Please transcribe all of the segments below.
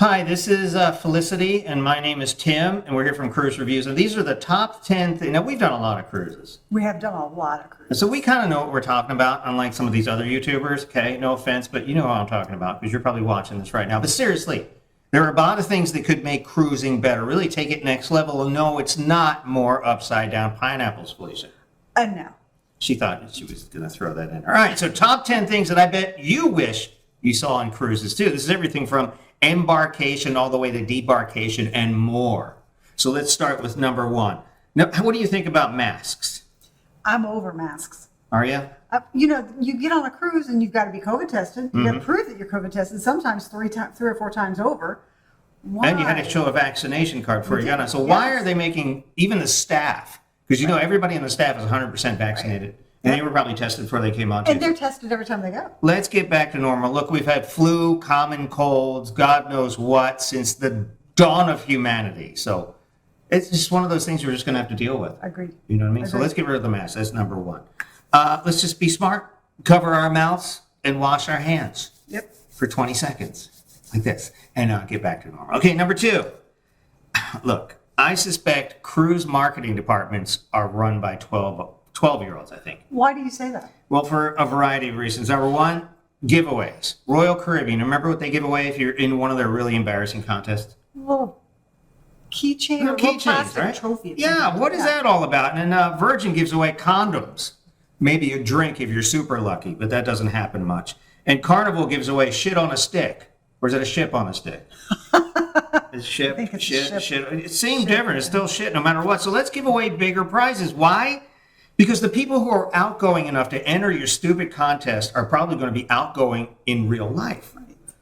Hi, this is Felicity, and my name is Tim, and we're here from Cruise Reviews. And these are the top 10 things. Now, we've done a lot of cruises. We have done a lot of cruises. And so we kind of know what we're talking about, unlike some of these other YouTubers. Okay, no offense, but you know what I'm talking about because you're probably watching this right now. But seriously, there are a lot of things that could make cruising better, really take it next level. And no, it's not more upside down pineapples, Felicia. No. She thought she was going to throw that in. All right, so top 10 things that I bet you wish you saw on cruises too. This is everything from embarkation all the way to debarkation and more. So let's start with number one. Now, what do you think about masks? I'm over masks. Are you? You get on a cruise and you've got to be COVID tested. You have proof that you're COVID tested, sometimes three or four times over. Why? And you had to show a vaccination card before you got on. So why are they making, even the staff, because you know everybody on the staff is 100% vaccinated. Right. And they were probably tested before they came on, too. And they're tested every time they go. Let's get back to normal. Look, we've had flu, common colds, God knows what, since the dawn of humanity. So it's just one of those things we're just going to have to deal with. Agreed. You know what I mean? Agreed. So let's get rid of the mask. That's number one. Let's just be smart, cover our mouths, and wash our hands. Yep. For 20 seconds, like this, and get back to normal. Okay, number two. Look, I suspect cruise marketing departments are run by 12-year-olds, I think. Why do you say that? Well, for a variety of reasons. Number one, giveaways. Royal Caribbean, remember what they give away if you're in one of their really embarrassing contests? Little keychain or Keychains, plastic right? trophy. Yeah, what is that all about? And then Virgin gives away condoms. Maybe a drink if you're super lucky, but that doesn't happen much. And Carnival gives away shit on a stick. Or is it a ship on a stick? It's ship, I think it's shit, ship. shit. It seems different. It's still shit no matter what. So let's give away bigger prizes. Why? Because the people who are outgoing enough to enter your stupid contest are probably going to be outgoing in real life.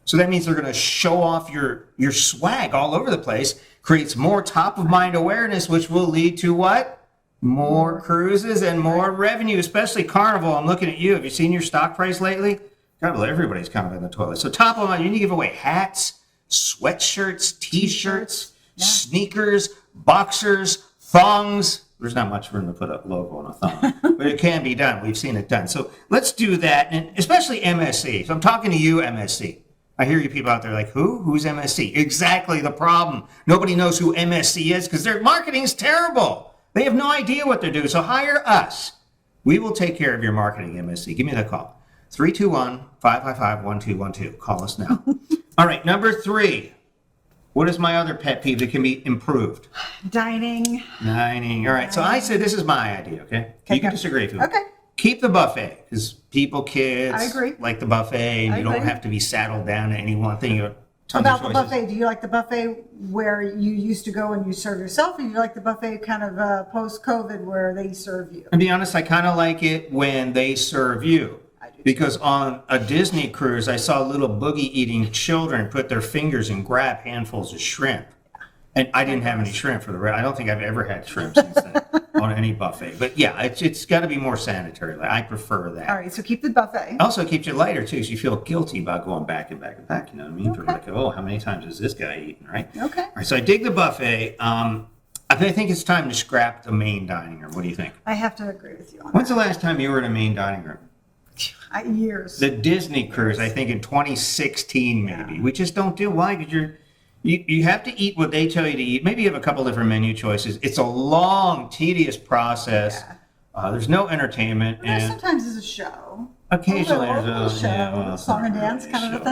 So that means they're going to show off your swag all over the place, creates more top-of-mind awareness, which will lead to what? More cruises and more revenue, especially Carnival. I'm looking at you. Have you seen your stock price lately? God, well, everybody's kind of in the toilet. So top of mind, you need to give away hats, sweatshirts, T-shirts, sneakers, boxers, thongs. There's not much room to put a logo on a thong, but it can be done. We've seen it done. So let's do that, and especially MSC. So I'm talking to you, MSC. I hear you people out there like, who? Who's MSC? Exactly the problem. Nobody knows who MSC is because their marketing is terrible. They have no idea what they're doing. So hire us. We will take care of your marketing, MSC. Give me the call. 321-555-1212. Call us now. All right, number three. What is my other pet peeve that can be improved? Dining. All right, so I say this is my idea, okay? You can disagree if you want. Okay. Keep the buffet, because kids, I agree. like the buffet, and I you don't agree. have to be saddled down to any one thing. You have tons About of the choices. buffet, do you like the buffet where you used to go and you serve yourself, or do you like the buffet kind of post-COVID where they serve you? To be honest, I kind of like it when they serve you. Because on a Disney cruise, I saw little boogie-eating children put their fingers and grab handfuls of shrimp. And I didn't have any shrimp for the rest. I don't think I've ever had shrimp since then on any buffet. But yeah, it's got to be more sanitary. I prefer that. All right, so keep the buffet. Also keeps you lighter, too, so you feel guilty about going back and back and back. You know what I mean? Okay. Like, oh, how many times has this guy eaten, right? Okay. All right, so I dig the buffet. I think it's time to scrap the main dining room. What do you think? I have to agree with you on When's that. the last time you were in a main dining room? Years. The Disney cruise, I think in 2016 maybe. We just don't do. Why? Because you have to eat what they tell you to eat. Maybe you have a couple different menu choices. It's a long, tedious process. There's no entertainment. Well, And sometimes it's a show. occasionally a little there's show, a song and dance really kind of a show.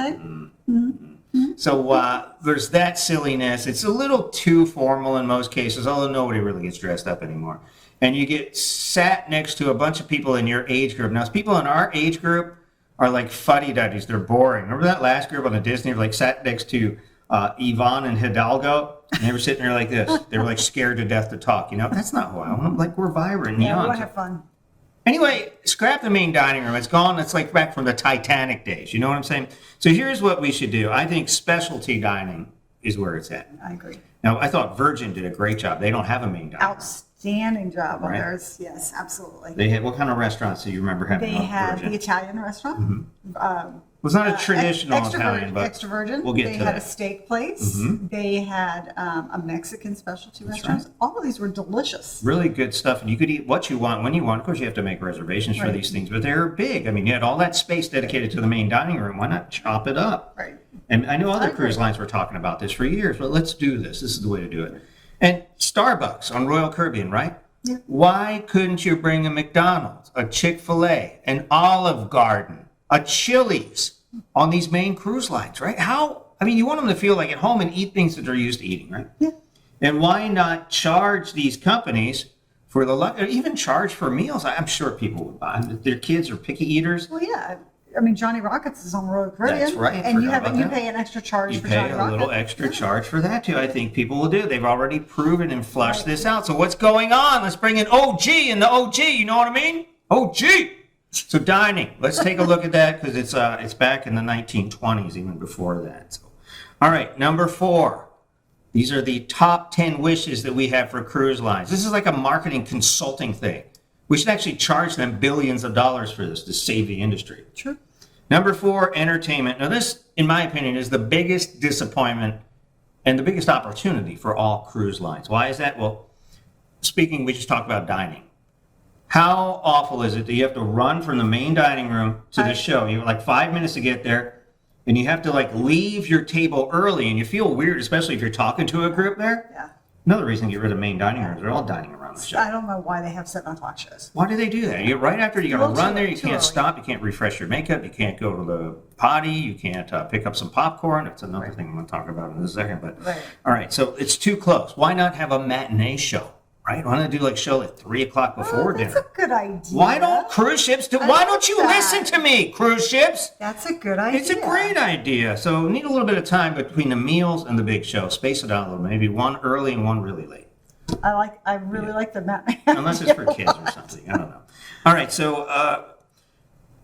thing. So there's that silliness. It's a little too formal in most cases, although nobody really gets dressed up anymore. And you get sat next to a bunch of people in your age group. Now, people in our age group are like fuddy-duddies. They're boring. Remember that last group on the Disney, like sat next to Yvonne and Hidalgo? And they were sitting there like this. They were like scared to death to talk. You know, that's not who I want. Like, we're vibrant. Yeah, young. we'll have fun. Anyway, scrap the main dining room. It's gone. It's like back from the Titanic days. You know what I'm saying? So here's what we should do. I think specialty dining is where it's at. I agree. Now, I thought Virgin did a great job. They don't have a main dining room. Outstanding job on Right. theirs. Yes, absolutely. They had, what kind of restaurants do you remember having They on had Virgin? the Italian restaurant. It was not a traditional Extra Italian, virgin, but extra virgin. we'll get they to had that. a steak place. They had a Mexican specialty restaurant. right. All of these were delicious. Really good stuff. And you could eat what you want, when you want. Of course, you have to make reservations for Right. these things, but they're big. I mean, you had all that space dedicated to the main dining room. Why not chop it up? Right. And I know other I agree. cruise lines were talking about this for years, but let's do this. This is the way to do it. And Starbucks on Royal Caribbean, right? Yeah. Why couldn't you bring a McDonald's, a Chick-fil-A, an Olive Garden, a Chili's on these main cruise lines, right? I mean, you want them to feel like at home and eat things that they're used to eating, right? Yeah. And why not charge these companies for or even charge for meals? I'm sure people would buy them. Their kids are picky eaters. Well, yeah. I mean, Johnny Rockets is on Royal Caribbean. That's right. And you Forgot about that. pay an extra charge You for pay Johnny a Rockets. little extra charge for that too. I think people will do. They've already proven and flushed this out. So what's going on? Let's bring in OG and the OG. You know what I mean? OG. So dining. Let's take a look at that because it's back in the 1920s, even before that. So, all right, number 4. These are the top 10 wishes that we have for cruise lines. This is like a marketing consulting thing. We should actually charge them billions of dollars for this to save the industry. True. Number 4, entertainment. Now this, in my opinion, is the biggest disappointment and the biggest opportunity for all cruise lines. Why is that? Well, we just talked about dining. How awful is it that you have to run from the main dining room to the show? You have like 5 minutes to get there, and you have to like leave your table early, and you feel weird, especially if you're talking to a group there. Yeah. Another reason to get rid of main dining rooms, they're all dining around the show. I don't know why they have 7 o'clock shows. Why do they do that? Right after you got to Well, run there, you too can't early. stop, you can't refresh your makeup, you can't go to the potty, you can't pick up some popcorn. That's another thing I'm going to talk about in a second. But Right. all right, so it's too close. Why not have a matinee show? Right? Why not do like show at 3 o'clock before That's dinner? a good idea. Why don't cruise ships do? Why don't you like listen that. to me, cruise ships? That's a good idea. It's a great idea. So need a little bit of time between the meals and the big show. Space it out a little. Maybe one early and one really late. I really like the matinee. Unless it's for kids or something. I don't know. All right, so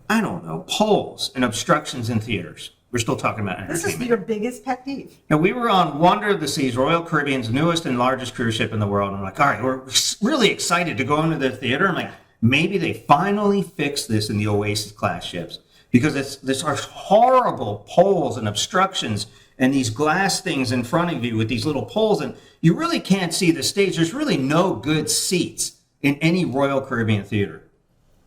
I don't know. Polls and obstructions in theaters. We're still talking about This entertainment. is your biggest pet peeve. Now, we were on Wonder of the Seas, Royal Caribbean's newest and largest cruise ship in the world. And I'm like, all right, we're really excited to go into the theater. I'm like, maybe they finally fixed this in the Oasis class ships because there's horrible poles and obstructions and these glass things in front of you with these little poles, and you really can't see the stage. There's really no good seats in any Royal Caribbean theater.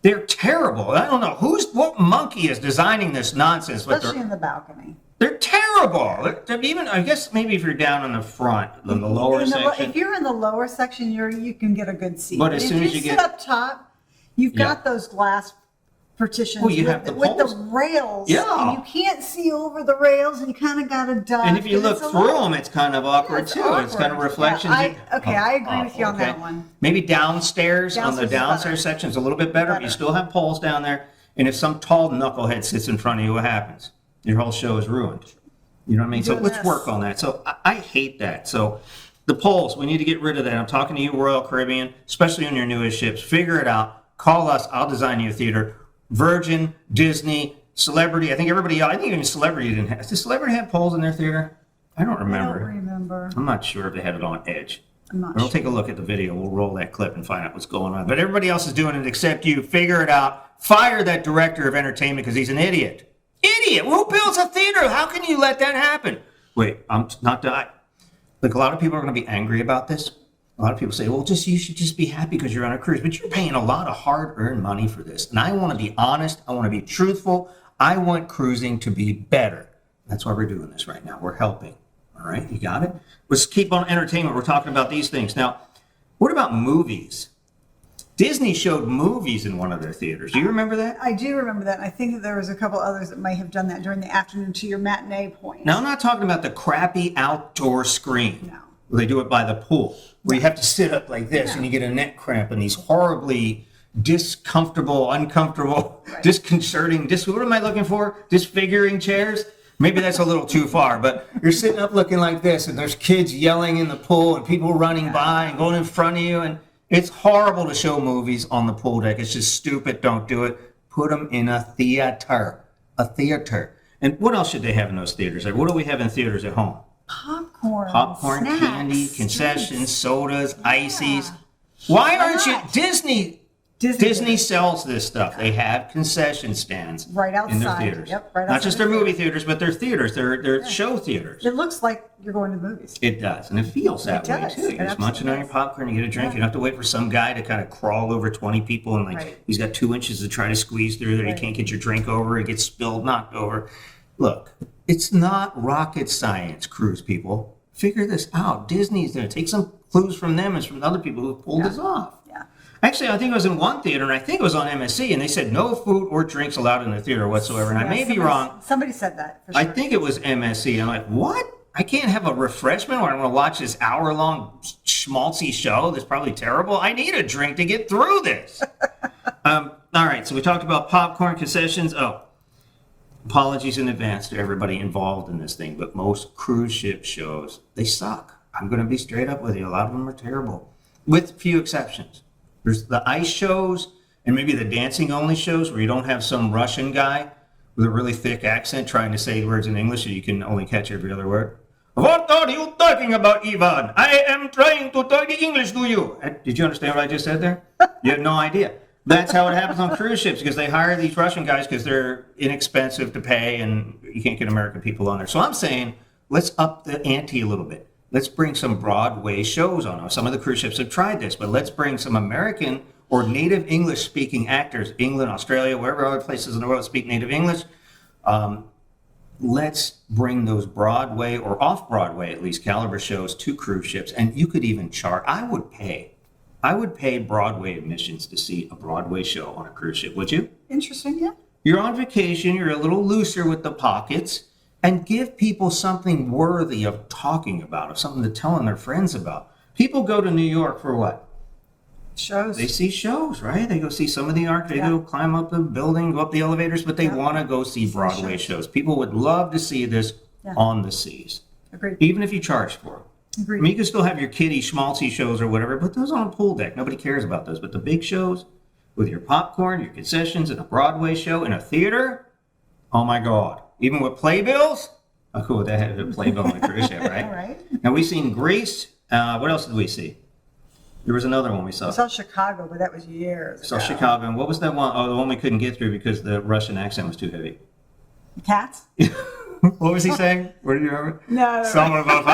They're terrible. I don't know what monkey is designing this nonsense. But Especially in the balcony. they're terrible. They're even, I guess, maybe if you're down in the front, in the lower section. If you're in the lower section, you can get a good seat. But as if soon as you you sit get- up top, you've Yeah. got those glass partitions Oh, you with, have the with the poles. rails. Yeah. And you can't see over the rails, and you kind of got to duck. And if you look it's a through lot- them, it's kind of awkward it's too. It's kind of awkward. reflections. Yeah, I agree with you on that one. Maybe downstairs on the Downstairs is downstairs better. section is a little bit better. But you Better. still have poles down there. And if some tall knucklehead sits in front of you, what happens? Your whole show is ruined. You know what I mean? So Doing let's this. work on that. So I hate that. So the poles, we need to get rid of that. I'm talking to you, Royal Caribbean, especially on your newest ships. Figure it out. Call us. I'll design you a theater. Virgin, Disney, Celebrity. I think even Celebrity didn't have. Does Celebrity have poles in their theater? I don't I remember. don't remember. I'm not sure if they had it on edge. I'm not We'll sure. take a look at the video. We'll roll that clip and find out what's going on. But everybody else is doing it except you. Figure it out. Fire that director of entertainment because he's an idiot. Idiot! Who builds a theater? How can you let that happen? Wait, I'm not done. Look, a lot of people are going to be angry about this. A lot of people say, well, you should just be happy because you're on a cruise. But you're paying a lot of hard-earned money for this. And I want to be honest. I want to be truthful. I want cruising to be better. That's why we're doing this right now. We're helping. All right, you got it? Let's keep on entertainment. We're talking about these things. Now, what about movies? Disney showed movies in one of their theaters. Do you remember that? I do remember that. And I think that there was a couple others that may have done that during the afternoon to your matinee point. Now, I'm not talking about the crappy outdoor screen. No. Where they do it by the pool, where you have to sit up like this and you get a neck cramp and these horribly uncomfortable, disconcerting, what am I looking for? Disfiguring chairs? Maybe that's a little too far, but you're sitting up looking like this and there's kids yelling in the pool and people running by and going in front of you. And it's horrible to show movies on the pool deck. It's just stupid. Don't do it. Put them in a theater. A theater. And what else should they have in those theaters? Like, what do we have in theaters at home? Popcorn, snacks, candy, concessions, drinks. sodas, ices. Why aren't you not? Disney sells this stuff. They have concession stands Right in their outside. theaters. Yep, right Not outside just the their movie theater. theaters, but their theaters, their show theaters. It looks like you're going to the movies. It does, and it feels that way does. too. It You're just munching on your absolutely popcorn, you get a drink. Yeah. You don't have to wait for some guy to kind of crawl over 20 people and Right. he's got 2 inches to try to squeeze through there. You Right. can't get your drink over. It gets spilled, knocked over. Look, it's not rocket science, cruise people. Figure this out. Disney's going to take some clues from them and from other people who pulled this off. Yeah. Actually, I think I was in one theater, and I think it was on MSC, and they said no food or drinks allowed in the theater whatsoever. And I may be wrong. Somebody said that. For sure. I think it was MSC. I'm like, what? I can't have a refreshment when I'm going to watch this hour-long schmaltzy show that's probably terrible. I need a drink to get through this. All right, so we talked about popcorn concessions. Oh, apologies in advance to everybody involved in this thing, but most cruise ship shows, they suck. I'm going to be straight up with you. A lot of them are terrible, with few exceptions. There's the ice shows and maybe the dancing-only shows where you don't have some Russian guy with a really thick accent trying to say words in English and you can only catch every other word. What are you talking about, Ivan? I am trying to talk English to you. Did you understand what I just said there? You have no idea. That's how it happens on cruise ships because they hire these Russian guys because they're inexpensive to pay and you can't get American people on there. So I'm saying let's up the ante a little bit. Let's bring some Broadway shows on. Some of the cruise ships have tried this, but let's bring some American or native English speaking actors, England, Australia, wherever other places in the world speak native English. Let's bring those Broadway or off Broadway, at least caliber shows to cruise ships. And you could even charge, I would pay Broadway admissions to see a Broadway show on a cruise ship, would you? Interesting, yeah. You're on vacation, you're a little looser with the pockets, and give people something worthy of talking about, or something to telling their friends about. People go to New York for what? Shows. They see shows, right? They go see some of the art, they go climb up the building, go up the elevators, but they want to go see Broadway shows. People would love to see this on the seas. Agreed. Even if you charge for it. Agreed. I mean, you can still have your kiddie schmaltzy shows or whatever, but those on a pool deck. Nobody cares about those. But the big shows with your popcorn, your concessions, and a Broadway show in a theater, oh my God. Even with playbills? How cool would that have a playbill on a cruise ship, right? All right. Now, we've seen Greece. What else did we see? There was another one we saw. I saw Chicago, but that was years Saw ago. Chicago. And what was that one? Oh, the one we couldn't get through because the Russian accent was too heavy. Cats? What was he saying? What did you remember? No. Someone about,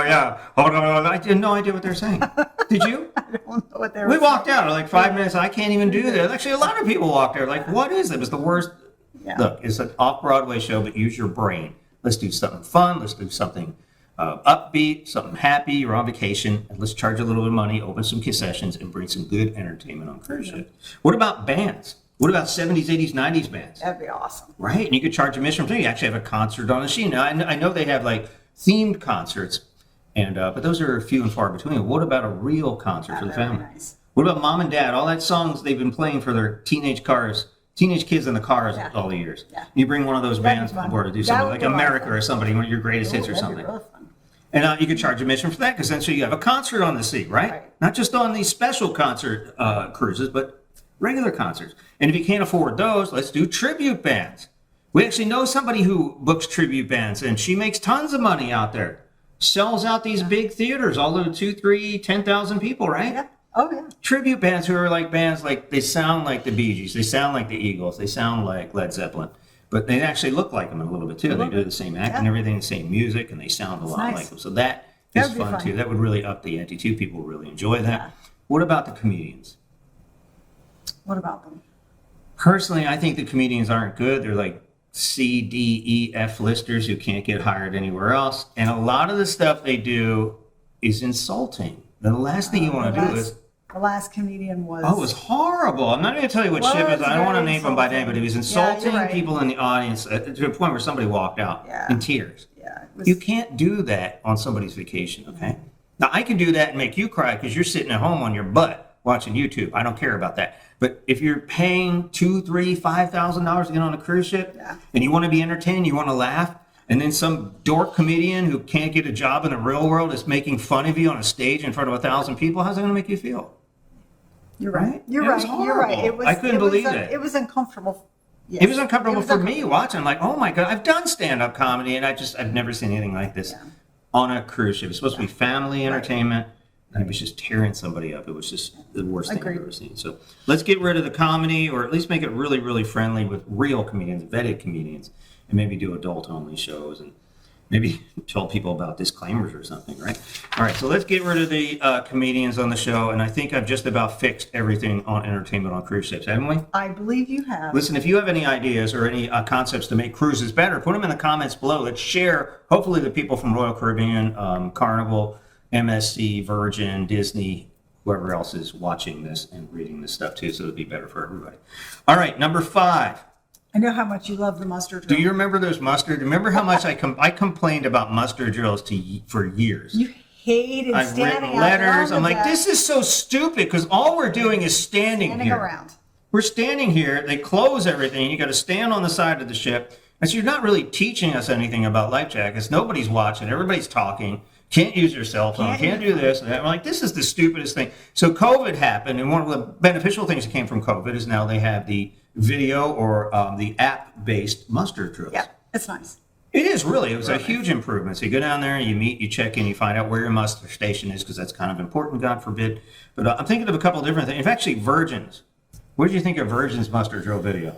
yeah. I had no idea what they were saying. Did you? I don't know what they were We walked saying. out like 5 minutes. I can't even do that. Actually, a lot of people walked there. Like, what is it? It was the worst. Yeah. Look, it's an off-Broadway show, but use your brain. Let's do something fun. Let's do something upbeat, something happy. You're on vacation, and let's charge a little bit of money, open some concessions, and bring some good entertainment on cruise ships. What about bands? What about 70s, 80s, 90s bands? That'd be awesome. Right, and you could charge admission for them. You actually have a concert on the scene. Now, I know they have like themed concerts, and but those are few and far between. What about a real concert for the That'd be family? nice. What about mom and dad? All that songs they've been playing for their teenage kids in the cars all the years. Yeah. You bring one of those That'd be bands fun. on board to do That something would like be a lot of America fun. or somebody, one of your greatest hits or That'd be something. really fun. And you could charge admission for that because then so you have a concert on the sea, right? Right. Not just on these special concert cruises, but regular concerts. And if you can't afford those, let's do tribute bands. We actually know somebody who books tribute bands, and she makes tons of money out there. Sells out these big theaters, all the 2, 3, 10,000 people, right? Yeah. Oh, yeah. Tribute bands who are like bands like they sound like the Bee Gees, they sound like the Eagles, they sound like Led Zeppelin, but they actually look like them a little bit too. They do the same act and everything, the same music, and they sound a lot nice. like them. So that is That'd be fun fun. too. That would really up the ante too. People really enjoy that. Yeah. What about the comedians? What about them? Personally, I think the comedians aren't good. They're like C, D, E, F listers who can't get hired anywhere else. And a lot of the stuff they do is insulting. The last thing you want to do is, The last comedian was... oh, it was horrible. I'm not going to tell you what Was ship it is. I don't want to very name them by name, but it was insulting right. people in the audience to a point where somebody walked out Yeah. in tears. Yeah, it was... You can't do that on somebody's vacation, okay? Now, I can do that and make you cry because you're sitting at home on your butt watching YouTube. I don't care about that. But if you're paying $2,000, $3,000, $5,000 to get on a cruise ship and you want to be entertained, you want to laugh, and then some dork comedian who can't get a job in the real world is making fun of you on a stage in front of 1,000 people, how's that going to make you feel? You're right. You're It was right. You're right. horrible. I couldn't believe it. It was uncomfortable. Yes. It was uncomfortable It was for me watching. I'm like, oh my God, I've done stand-up comedy, and I've never seen anything like this on a cruise ship. It's supposed to be family entertainment, and it was just tearing somebody up. It was just the worst thing I've ever seen. So let's get rid of the comedy, or at least make it really, really friendly with real comedians, vetted comedians, and maybe do adult-only shows. And Maybe tell people about disclaimers or something, right? All right, so let's get rid of the comedians on the show, and I think I've just about fixed everything on entertainment on cruise ships, haven't we? I believe you have. Listen, if you have any ideas or any concepts to make cruises better, put them in the comments below. Let's share, hopefully the people from Royal Caribbean, Carnival, MSC, Virgin, Disney, whoever else is watching this and reading this stuff too, so it'll be better for everybody. All right, number 5. I know how much you love the mustard Do drill. you remember those mustard? Remember how much I complained about mustard drills for years? You hated I've standing written out letters. on I'm the like, deck, this is so stupid because all we're doing is standing here. around. We're standing here. They close everything. You got to stand on the side of the ship. And so you're not really teaching us anything about life jackets. Nobody's watching. Everybody's talking. Can't use your cell phone. Can't do this. And that. I'm like, this is the stupidest thing. So COVID happened, and one of the beneficial things that came from COVID is now they have the video or the app-based mustard drills. Yeah, it's nice. It is really. It was a huge improvement. So you go down there, you meet, you check in, you find out where your muster station is because that's kind of important, God forbid. But I'm thinking of a couple of different things. Actually, Virgin's. What did you think of Virgin's muster drill video?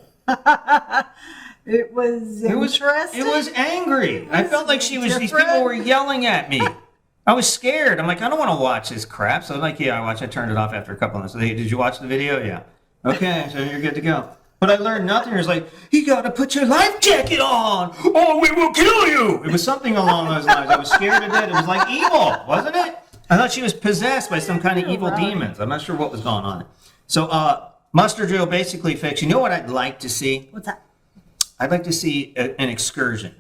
It was interesting. It was angry. I felt like these different. people were yelling at me. I was scared. I'm like, I don't want to watch this crap. So I'm like, yeah, I turned it off after a couple of minutes. Hey, did you watch the video? Yeah. Okay, so you're good to go. But I learned nothing. It was like, you got to put your life jacket on or we will kill you. It was something along those lines. I was scared to death. It was like evil, wasn't it? I thought she was possessed by some kind of evil demons. I'm not sure what was going on. So muster drill basically fixed. You know what I'd like to see? What's that? I'd like to see an excursion.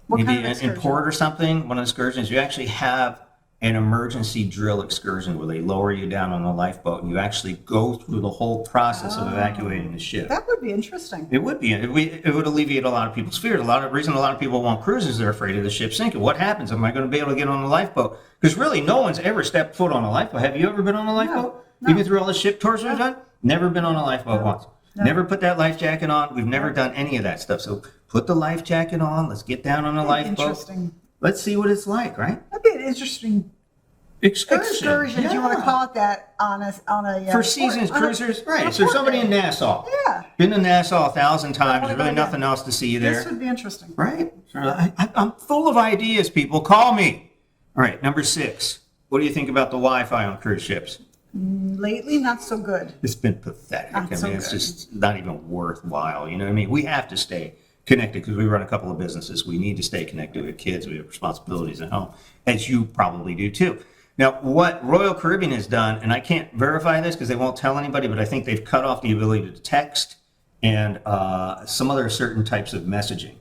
What Maybe kind of excursion? in port or something, one of the excursions, you actually have an emergency drill excursion where they lower you down on a lifeboat and you actually go through the whole process of evacuating the ship. That would be interesting. It would be. It would alleviate a lot of people's fears. A lot of people want cruises, they're afraid of the ship sinking. What happens? Am I going to be able to get on the lifeboat? Because really, no one's ever stepped foot on a lifeboat. Have you ever been on a lifeboat? No. Even through all the ship tours we've done? Never been on a lifeboat once. No. Never put that life jacket on. We've never done any of that stuff. So put the life jacket on. Let's get down on a lifeboat. Interesting. Let's see what it's like, right? That'd be an interesting excursion, if you want to yeah. call it that, on a For seasons cruisers, right? So port somebody day. in Nassau. Yeah. Been to Nassau 1,000 times. wanna There's go really again. nothing else to see This there. would be interesting. Right? I'm full of ideas, people. Call me. All right, number 6. What do you think about the Wi-Fi on cruise ships? Lately, not so good. It's been pathetic. Not so It's good. just not even worthwhile. You know what I mean? We have to stay connected because we run a couple of businesses. We need to stay connected with kids. We have responsibilities at home, as you probably do too. Now, what Royal Caribbean has done, and I can't verify this because they won't tell anybody, but I think they've cut off the ability to text and some other certain types of messaging,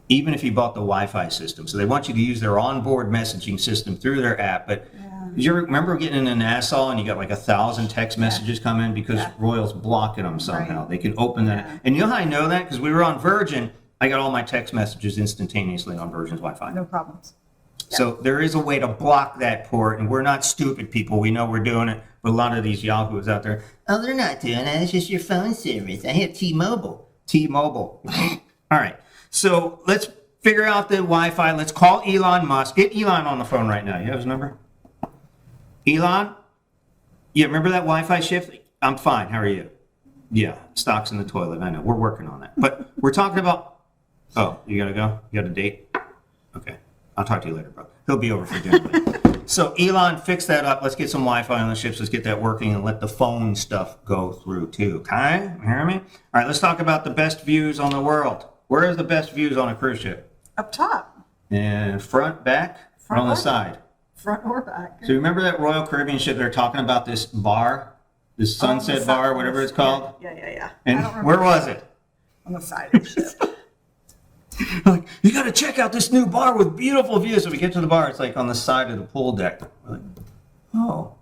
even if you bought the Wi-Fi system. So they want you to use their onboard messaging system through their app. But do you remember getting into Nassau and you got like 1,000 text messages come in because Royal's blocking them somehow? Right. They can open that. Yeah. And you know how I know that? Because we were on Virgin. I got all my text messages instantaneously on Virgin's Wi-Fi. No problems. So there is a way to block that port, and we're not stupid people. We know we're doing it. But a lot of these yahoos out there, oh, they're not doing that. It's just your phone service. I have T-Mobile. T-Mobile. All right. So let's figure out the Wi-Fi. Let's call Elon Musk. Get Elon on the phone right now. You have his number? Elon? Yeah, remember that Wi-Fi shift? I'm fine. How are you? Yeah, stock's in the toilet. I know. We're working on that. But we're talking about... Oh, you got to go? You got a date? Okay. I'll talk to you later, bro. He'll be over for dinner. So Elon, fix that up. Let's get some Wi-Fi on the ships. Let's get that working and let the phone stuff go through too. Okay? You hear me? All right, let's talk about the best views on the world. Where is the best views on a cruise ship? Up top, And front, back, or on the or side? front or back. So remember that Royal Caribbean ship? They're talking about this bar, this Sunset the Bar, side. whatever it's called. Yeah. I don't And remember. where was it? On the side of the ship. Like, you got to check out this new bar with beautiful views. So we get to the bar, it's like on the side of the pool deck. We're like, oh,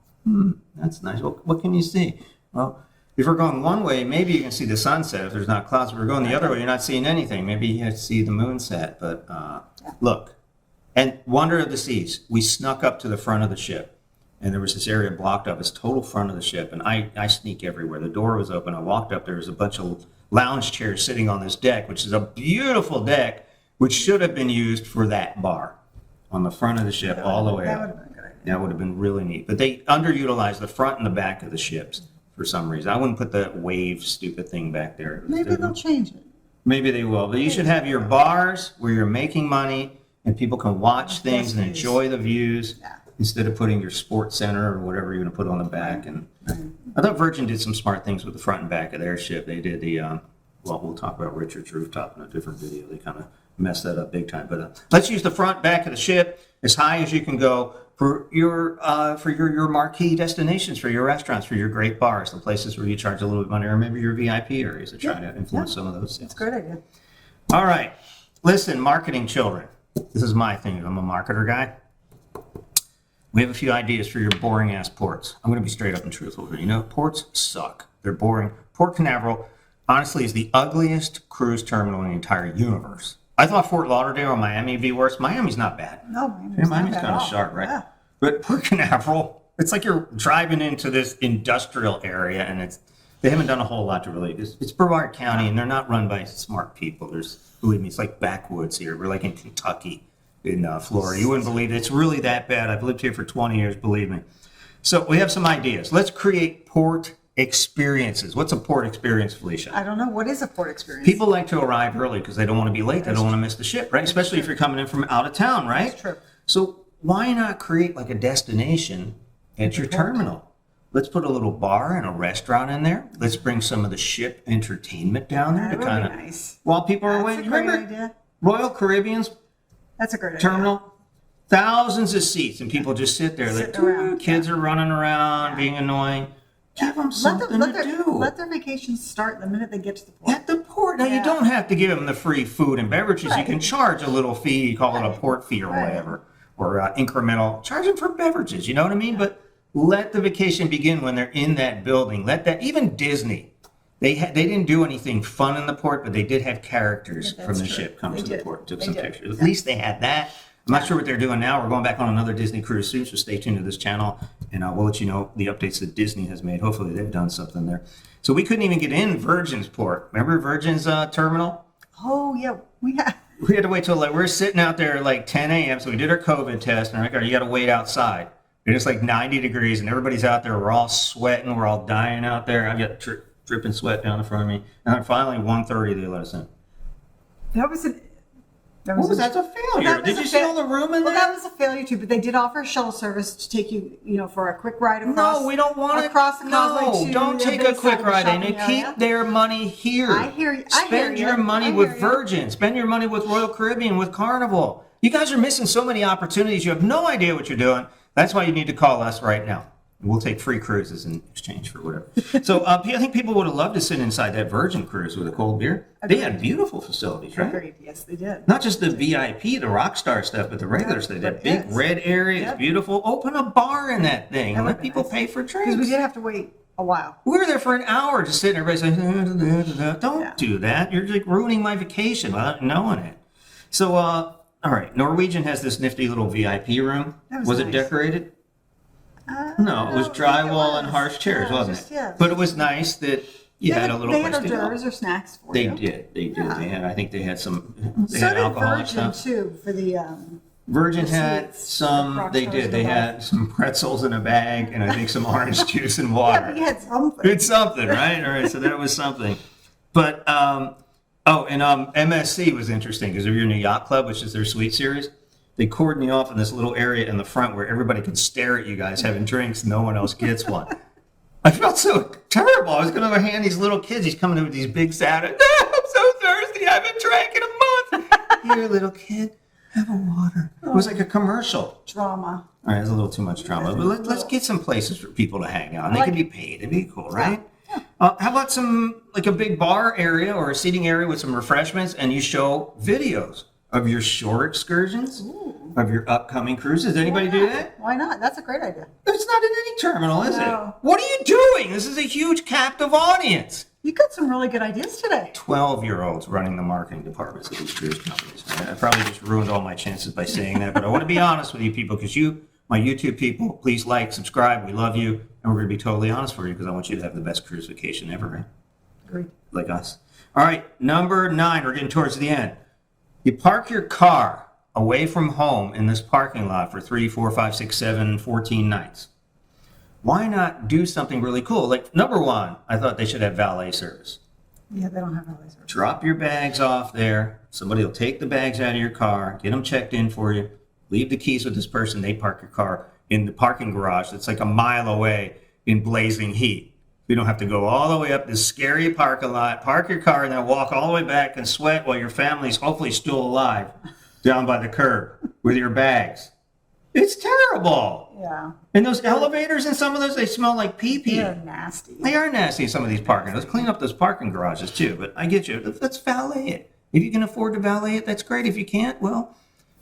that's nice. What can you see? Well, if we're going one way, maybe you can see the sunset if there's not clouds. If we're going the other way, you're not seeing anything. Maybe you have to see the moon set. But look, and wonder of the seas. We snuck up to the front of the ship, and there was this area blocked up. It's total front of the ship, and I sneak everywhere. The door was open. I walked up. There was a bunch of lounge chairs sitting on this deck, which is a beautiful deck, which should have been used for that bar on the front of the ship all the way That up. would have been a good idea. That would have been really neat. But they underutilized the front and the back of the ships for some reason. I wouldn't put that wave stupid thing back there. Maybe they'll change it. Maybe they will, but you should have your bars where you're making money and people can watch things and enjoy the views instead of putting your sports center or whatever you're going to put on the back. And I thought Virgin did some smart things with the front and back of their ship. They did the, well, we'll talk about Richard's rooftop in a different video. They kind of messed that up big time. But let's use the front, back of the ship as high as you can go for your marquee destinations, for your restaurants, for your great bars, the places where you charge a little bit of money, or maybe your VIP areas that try to influence some of those sales. That's a great idea. All right. Listen, marketing children. This is my thing. I'm a marketer guy. We have a few ideas for your boring ass ports. I'm going to be straight up and truthful here. You know, ports suck. They're boring. Port Canaveral, honestly, is the ugliest cruise terminal in the entire universe. I thought Fort Lauderdale or Miami would be worse. Miami's not bad. No, Miami's kind of sharp, right? Yeah. But Port Canaveral, it's like you're driving into this industrial area, and they haven't done a whole lot to really. It's Brevard County, and they're not run by smart people. Believe me, it's like backwoods here. We're like in Kentucky, in Florida. You wouldn't believe it. It's really that bad. I've lived here for 20 years, believe me. So we have some ideas. Let's create port experiences. What's a port experience, Felicia? I don't know. What is a port experience? People like to arrive early because they don't want to be late. They don't want to miss the ship, right? Especially if you're coming in from out of town, right? That's true. So why not create like a destination at your terminal? Let's put a little bar and a restaurant in there. Let's bring some of the ship entertainment down there That to would kind be of nice. while people are That's waiting. a great Remember idea. Royal Caribbean's That's a great idea. terminal? Thousands of seats and people just sit there. Sitting Like, around. kids are running around, being annoying. Give them something to do. Let their vacations start the minute they get to the port. At the port. Now, you don't have to give them the free food and beverages. You Right. can charge a little fee, call it a port fee or Right. whatever, or incremental. Charge them for beverages, you know what I mean? But let the vacation begin when they're in that building. Let that, even Disney, they didn't do anything fun in the port, but they did have characters Yeah, from the that's true. ship come They to the did. port and took They some did. pictures. At least they had that. I'm not sure what they're doing now. We're going back on another Disney cruise soon, so stay tuned to this channel, and we'll let you know the updates that Disney has made. Hopefully they've done something there. So we couldn't even get in Virgin's port. Remember Virgin's terminal? Oh, yeah. We have. We had to wait till we were sitting out there at like 10 a.m. So we did our COVID test, and I'm like, "All right, you got to wait outside. And it's like 90 degrees, and everybody's out there. We're all sweating. We're all dying out there. I got dripping sweat down in front of me. And then finally, 1:30, they let us in. That was an. What was that? That's a failure. Did you see all the room in Well, there? that was a failure too. But they did offer shuttle service to take you, for a quick ride across. No, we don't want it. across the causeway No, to don't the take big a quick side ride in shopping and area. keep their money here. I hear you. I hear Spend you. your money I with hear you. Virgin. Spend your money with Royal Caribbean, with Carnival. You guys are missing so many opportunities. You have no idea what you're doing. That's why you need to call us right now. We'll take free cruises in exchange for whatever. So I think people would have loved to sit inside that Virgin cruise with a cold beer. They had beautiful facilities, right? Agreed. Yes, they did. Not just the VIP, the rock star stuff, but the regular stuff. That big Yes. red area is Yep. beautiful. Open a bar in that thing and would let be people nice. pay for Because drinks. we did have to wait a while. We were there for an hour just sitting there, everybody's like, don't Yeah. do that. You're like ruining my vacation without knowing it. So, all right, Norwegian has this nifty little VIP room. That Was was it nice. decorated? No, it was drywall and harsh chairs, Yeah, wasn't just- it? yeah. But it was nice that you had a little They place had to hors go. d'oeuvres or snacks for They you. did. Yeah. They had. I think they had some. They So had did alcoholic Virgin stuff. too for the. Virgin the had sweets, some. rock They stars did. in They the had some pretzels in a bag, and I think some orange juice and Yeah, water. but you had something. It's something, right? All right, so that was something. But MSC was interesting because if you're in a yacht club, which is their suite series, they cordon you off in this little area in the front where everybody can stare at you guys having drinks. No one else gets one. I felt so terrible. I was going to hand these little kids. He's coming in with these big sad. I'm so thirsty. I haven't drank in a month. Here, little kid, have a water. It was like a commercial. Drama. All right, it's a little too much drama, but let's get some places for people to hang out. And they can be paid. It'd be cool, right? How about like a big bar area or a seating area with some refreshments, and you show videos of your shore excursions, of your upcoming cruises. Does anybody do that? Why not? That's a great idea. It's not in any terminal, is No. it? What are you doing? This is a huge captive audience. You got some really good ideas today. 12-year-olds running the marketing departments of these cruise companies. I probably just ruined all my chances by saying that, but I want to be honest with you people because my YouTube people, please like, subscribe. We love you, and we're going to be totally honest for you because I want you to have the best cruise vacation ever, right? Agreed. Like us. All right, number 9. We're getting towards the end. You park your car away from home in this parking lot for 3, 4, 5, 6, 7, 14 nights. Why not do something really cool? Like, number 1, I thought they should have valet service. Yeah, they don't have valet service. Drop your bags off there. Somebody will take the bags out of your car, get them checked in for you, leave the keys with this person. They park your car in the parking garage that's like a mile away in blazing heat. You don't have to go all the way up this scary parking lot, park your car, and then walk all the way back and sweat while your family's hopefully still alive down by the curb with your bags. It's terrible. Yeah. And those elevators in some of those, they smell like pee-pee. They're nasty. They are nasty in some of these parking. Let's clean up those parking garages too. But I get you. Let's valet it. If you can afford to valet it, that's great. If you can't, well,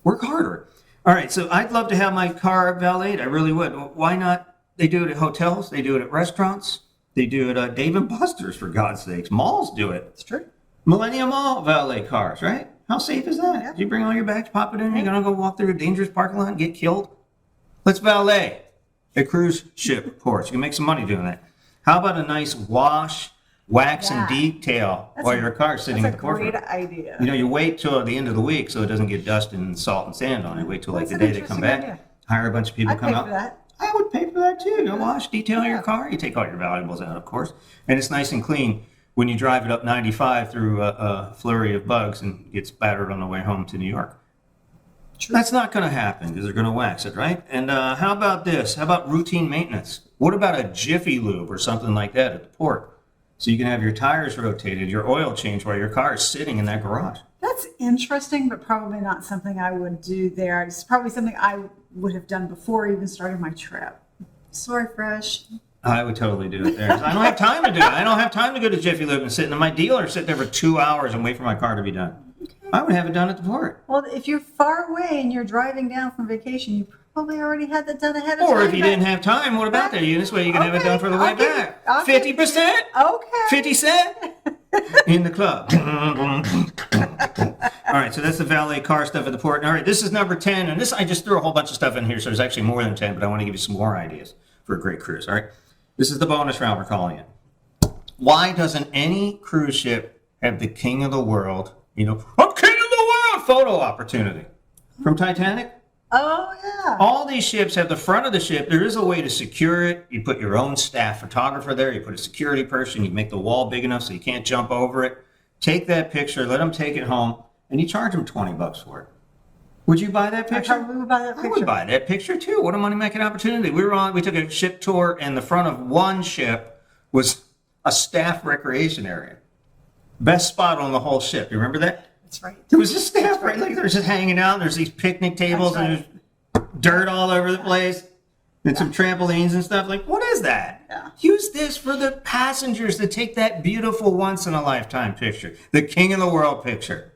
work harder. All right. So I'd love to have my car valeted. I really would. Why not? They do it at hotels. They do it at restaurants. They do it at Dave & Buster's, for God's sakes. Malls do it. It's true. Millennium Mall valet cars, right? How safe is that? Yeah. You bring all your bags, pop it in, you're going to go walk through a dangerous parking lot and get killed? Let's valet at cruise ship ports. You can make some money doing that. How about a nice wash, wax, and detail while your car's sitting at the port? That's a great idea. You know, you wait till the end of the week so it doesn't get dust and salt and sand on it. Wait till like That's the an day they come interesting back. idea. Hire a bunch of people I'd come pay out. for that. I would pay for that too. You wash, detail your car. You take all your valuables out, of course. And it's nice and clean when you drive it up 95 through a flurry of bugs and get spattered on the way home to New York. True. That's not going to happen because they're going to wax it, right? And how about this? How about routine maintenance? What about a Jiffy Lube or something like that at the port? So you can have your tires rotated, your oil changed while your car is sitting in that garage. That's interesting, but probably not something I would do there. It's probably something I would have done before even starting my trip. Sorry, Fresh. I would totally do it there. I don't have time to do it. I don't have time to go to Jiffy Lube and sit in my dealer, sit there for 2 hours and wait for my car to be done. Okay. I would have it done at the port. Well, if you're far away and you're driving down from vacation, you probably already had that done ahead of time. Or if you didn't have time, what about that? This way you can have it done for the way back. 50%? Okay. 50 cents? In the club. All right, so that's the valet car stuff at the port. All right, this is number 10, and this I just threw a whole bunch of stuff in here, so there's actually more than 10, but I want to give you some more ideas for a great cruise. All right, this is the bonus round we're calling it. Why doesn't any cruise ship have the king of the world, I'm king of the world photo opportunity? From Titanic? Oh, yeah. All these ships have the front of the ship. There is a way to secure it. You put your own staff photographer there. You put a security person. You make the wall big enough so you can't jump over it. Take that picture. Let them take it home. And you charge them $20 for it. Would you buy that picture? I probably would buy that picture. I would buy that picture too. What a money-making opportunity. We took a ship tour, and the front of one ship was a staff recreation area. Best spot on the whole ship. You remember that? That's right. It was just staff, right? Like they're just hanging out. And there's these picnic tables and there's dirt all over the place, and some trampolines and stuff. Like, what is that? Yeah. Use this for the passengers to take that beautiful once-in-a-lifetime picture, the king of the world picture.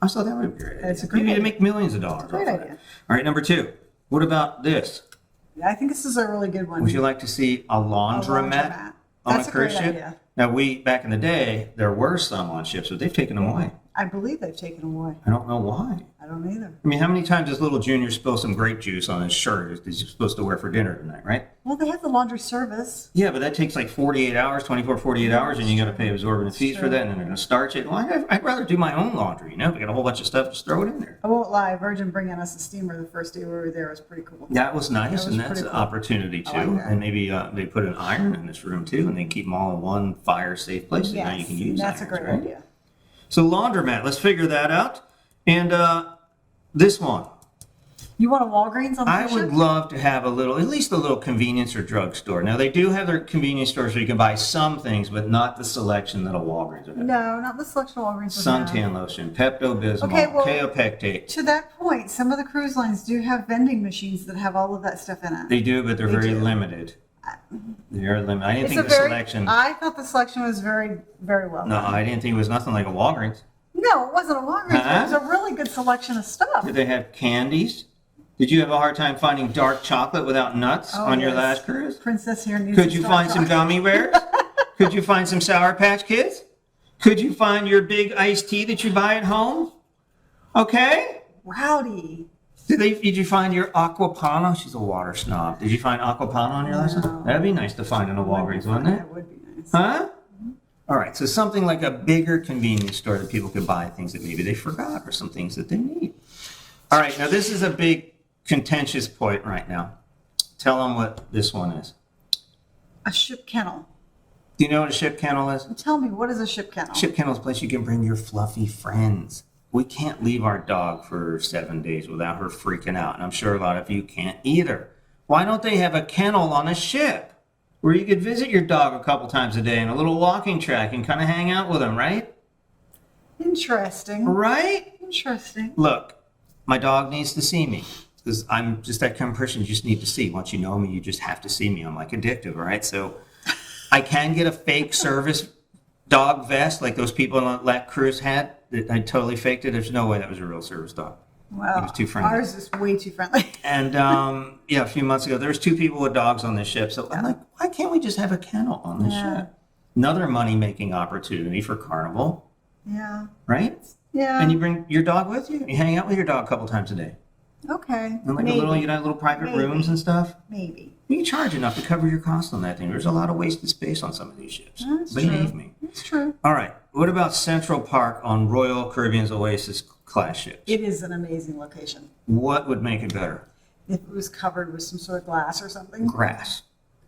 I thought that would be great. That's a great Maybe to idea. make millions of dollars. Great off of idea. that. All right, number 2. What about this? Yeah, I think this is a really good one. Would you like to see a laundromat on That's a a cruise great ship? idea. Now, back in the day, there were some on ships, but they've taken them away. I believe they've taken away. I don't know why. I don't either. I mean, how many times does little Junior spill some grape juice on his shirt that he's supposed to wear for dinner tonight, right? Well, they have the laundry service. Yeah, but that takes like 48 hours, 48 hours, and you got to pay absorbent fees for that, and then they're going to starch it. Well, I'd rather do my own laundry, If we got a whole bunch of stuff, just throw it in there. I won't lie, Virgin bringing us a steamer the first day we were there was pretty cool. That was nice, That was and that's pretty an cool. opportunity too. I like that. And maybe they put an iron in this room too, and they keep them all in one fire-safe place, and now you can use that's a irons, great right? idea. So laundromat, let's figure that out. And this one, You want a Walgreens on the I cruise would ship? love to have at least a little convenience or drugstore. Now they do have their convenience stores where you can buy some things, but not the selection that a Walgreens would have. No, not the selection of Walgreens. would have. Suntan lotion, Pepto-Bismol, Okay, well- Kaopectate. To that point, some of the cruise lines do have vending machines that have all of that stuff in it. They do, but they're They very do. limited. They're limited. I didn't It's think a the very, selection. I thought the selection was very, very well No, done. I didn't think it was nothing like a Walgreens. No, it wasn't a Walgreens, but it was a really good selection of stuff. Did they have candies? Did you have a hard time finding dark chocolate without nuts Oh, on your yes. last cruise? Princess here needs Could to you stop find some talking. gummy bears? Could you find some Sour Patch Kids? Could you find your big iced tea that you buy at home? Okay. Rowdy. Did you find your Aquapana? She's a water snob. Did you find Aquapana on your last one? No. That'd be nice to find in a Walgreens, wouldn't it? That would be nice. Huh? All right, so something like a bigger convenience store that people could buy things that maybe they forgot or some things that they need. All right, now this is a big contentious point right now. Tell them what this one is. A ship kennel. Do you know what a ship kennel is? Tell me, what is a ship kennel? Ship kennel is a place you can bring your fluffy friends. We can't leave our dog for 7 days without her freaking out, and I'm sure a lot of you can't either. Why don't they have a kennel on a ship where you could visit your dog a couple times a day and a little walking track and kind of hang out with them, right? Interesting. Right? Interesting. Look, my dog needs to see me because I'm just that kind of person you just need to see. Once you know me, you just have to see me. I'm like addictive, right? So I can get a fake service dog vest like those people on that cruise had. I totally faked it. There's no way that was a real service dog. Well, it was too friendly. Ours is way too friendly. And a few months ago, there was 2 people with dogs on this ship. So I'm like, why can't we just have a kennel on this ship? Another money-making opportunity for Carnival. Yeah. Right? Yeah. And you bring your dog with you. You hang out with your dog a couple times a day. Okay. And like Maybe. little private rooms and stuff. Maybe. You charge enough to cover your cost on that thing. There's a lot of wasted space on some of these ships. That's Believe true. me. That's true. All right. What about Central Park on Royal Caribbean's Oasis class ships? It is an amazing location. What would make it better? If it was covered with some sort of glass or something. Grass.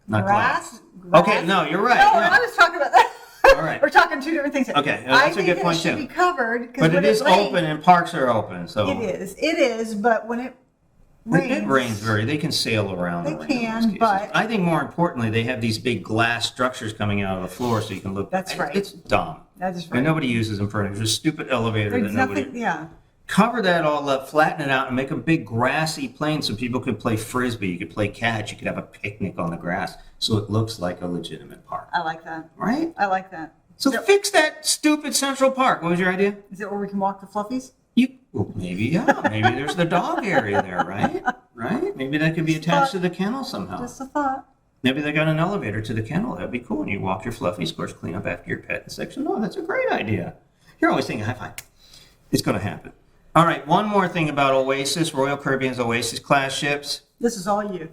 Not Grass? glass. Okay, no, you're right. No, No. I was talking about that. All right. We're talking 2 different things here. Okay, that's a good point, I think it too. should be covered. 'Cause But when it is rains- open and parks are open. So It is, but when it rains. It rains they can sail around They the rain in can, most cases. but- I think more importantly, they have these big glass structures coming out of the floor so you can look. That's right. It's dumb. That is right. And nobody uses them for it. There's a stupid elevator There's that nobody. nothing, yeah. Cover that all up, flatten it out, and make a big grassy plain so people could play frisbee. You could play catch. You could have a picnic on the grass, so it looks like a legitimate park. I like that. Right? I like that. So fix that stupid Central Park. What was your idea? Is it where we can walk the fluffies? Maybe there's the dog area there, right? Right? Maybe that could be attached to the kennel somehow. Just a thought. Maybe they got an elevator to the kennel. That'd be cool. And you walk your fluffies, of course, clean up after your pet section. Oh, that's a great idea. You're always thinking high five. It's going to happen. All right, one more thing about Oasis, Royal Caribbean's Oasis class ships. This is all you.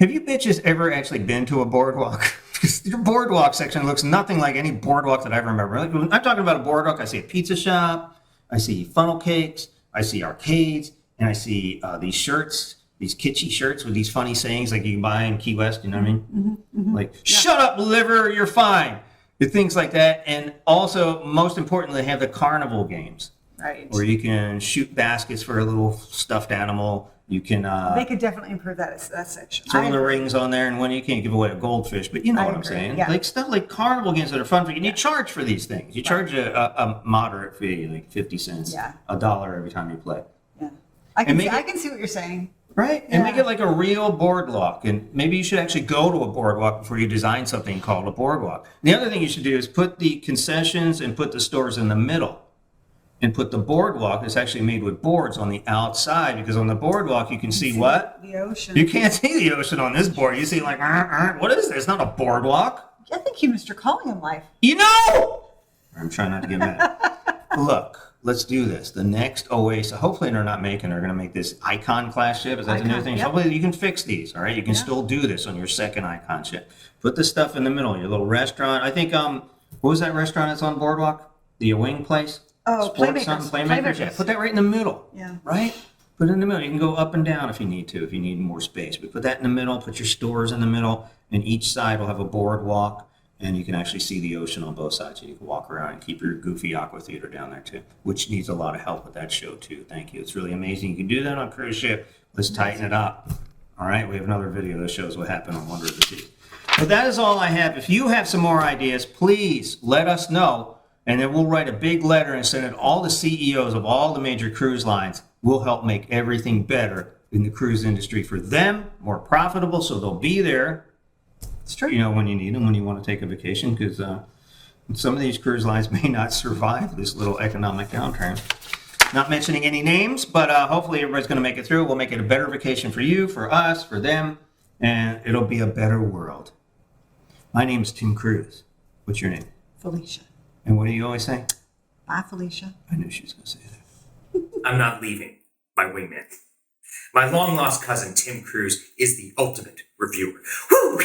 Have you bitches ever actually been to a boardwalk? Because your boardwalk section looks nothing like any boardwalk that I remember. Like, when I'm talking about a boardwalk, I see a pizza shop, I see funnel cakes, I see arcades, and I see these shirts, these kitschy shirts with these funny sayings like you can buy in Key West, you know what I mean? Like, shut up, liver, you're fine. Things like that. And also, most importantly, they have the carnival games. Right. Where you can shoot baskets for a little stuffed animal. You can They could definitely improve that section. throw the rings on there, and when you can't give away a goldfish, but you know I what I'm agree, saying. yeah. Like stuff like carnival games that are fun for you. And you charge for these things. You charge a moderate fee, like 50 cents, Yeah. $1 every time you play. Yeah. I can make see, it- I can see what you're saying. Right? And make Yeah. it like a real boardwalk. And maybe you should actually go to a boardwalk before you design something called a boardwalk. The other thing you should do is put the concessions and put the stores in the middle. And put the boardwalk that's actually made with boards on the outside, because on the boardwalk you can see what? The ocean. You can't see the ocean on this board. You see like, what is this? It's not a boardwalk. I think you missed your calling in life. You know! I'm trying not to get mad. Look, let's do this. The next Oasis, hopefully they're going to make this icon class ship. Is that the new Icon, thing? yep. Hopefully you can fix these, all right? You can still do this on your second icon ship. Put the stuff in the middle, your little restaurant. I think, what was that restaurant that's on Boardwalk? The Wing place? Oh, Sports something, Playmakers. Yeah, put that right in the middle. Yeah. Right? Put it in the middle. You can go up and down if you need to, if you need more space. But put that in the middle, put your stores in the middle, and each side will have a boardwalk, and you can actually see the ocean on both sides. And you can walk around and keep your goofy aqua theater down there too, which needs a lot of help with that show too. Thank you. It's really amazing. You can do that on a cruise ship. Let's tighten it up. All right, we have another video that shows what happened on Wonder of the Seas. But that is all I have. If you have some more ideas, please let us know. And then we'll write a big letter and send it to all the CEOs of all the major cruise lines. We'll help make everything better in the cruise industry for them, more profitable, so they'll be there, It's true. you know, when you need them, when you want to take a vacation, because some of these cruise lines may not survive this little economic downturn. Not mentioning any names, but hopefully everybody's going to make it through. We'll make it a better vacation for you, for us, for them, and it'll be a better world. My name's Tim Cruise. What's your name? Felicia. And what do you always say? Bye, Felicia. I knew she was going to say that. I'm not leaving my wingman. My long-lost cousin, Tim Cruise, is the ultimate reviewer. Woo!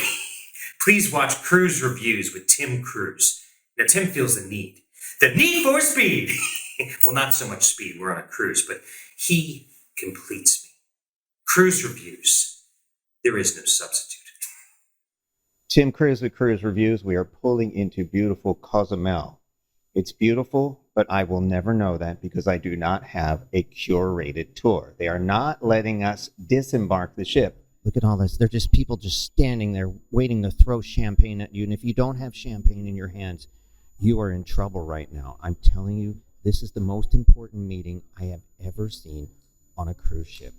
Please watch Cruise Reviews with Tim Cruise. Now, Tim feels the need for speed. Well, not so much speed. We're on a cruise, but he completes me. Cruise Reviews. There is no substitute. Tim Cruise with Cruise Reviews. We are pulling into beautiful Cozumel. It's beautiful, but I will never know that because I do not have a curated tour. They are not letting us disembark the ship. Look at all this. They're just people just standing there waiting to throw champagne at you. And if you don't have champagne in your hands, you are in trouble right now. I'm telling you, this is the most important meeting I have ever seen on a cruise ship.